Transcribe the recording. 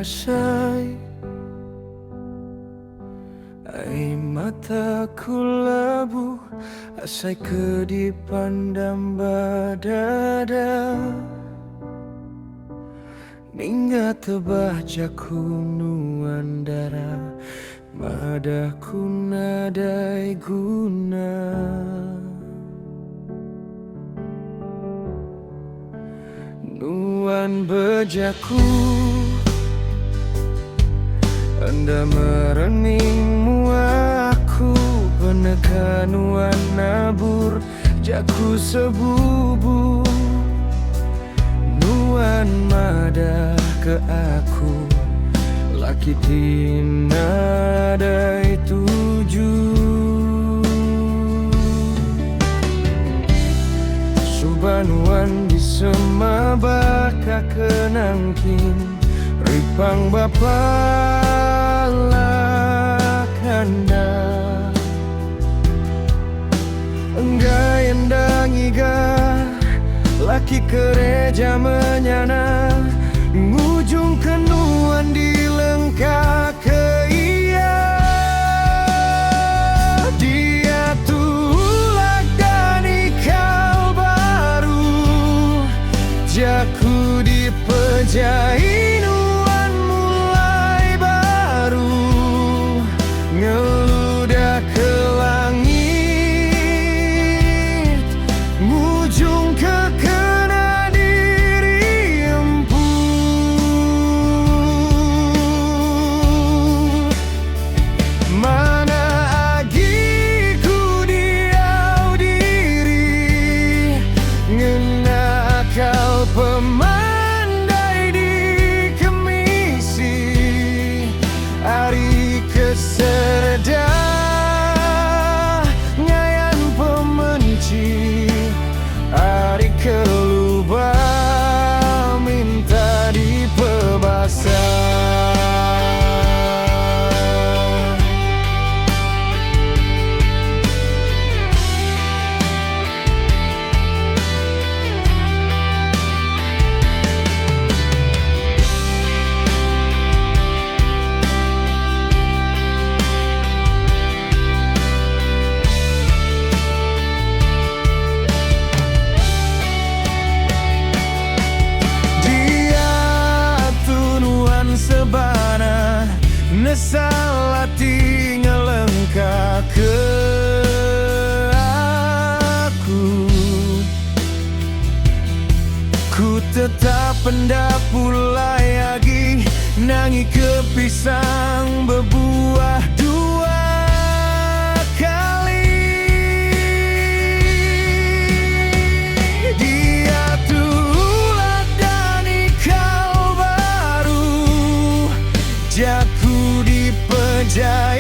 kuasai. Air mataku labuh, asai kedipan dan badada. Ningga terbaca kunuan darah, madaku nadai guna. Nuan bejaku, anda mereningmu aku, penekanuan nabur jaku sebubu. Nuan mada ke aku, laki tinadai tuju. Subanuan di semabaka kenangkin, ripang bapa kanda. Enggai endangiga, laki gereja menyana, ngujung kenuan di lengkap ke iya. Dia tulak dan ikal baru, jaku dipejai nuan mulai baru. Ngeludah ke langit, ngujung ke kena diri empu. Mana agiku diau diri, ngena akal pemandai di kemisi. Ari keserda ngayan pemenci, ari kelubah minta dipebasa. Sebana nesalati ngelengka ke aku. Ku tetap pendak pulai lagi, nangi kepisang berbuah dua kali. Dia tulak dan ikal baru, jaku dipejai.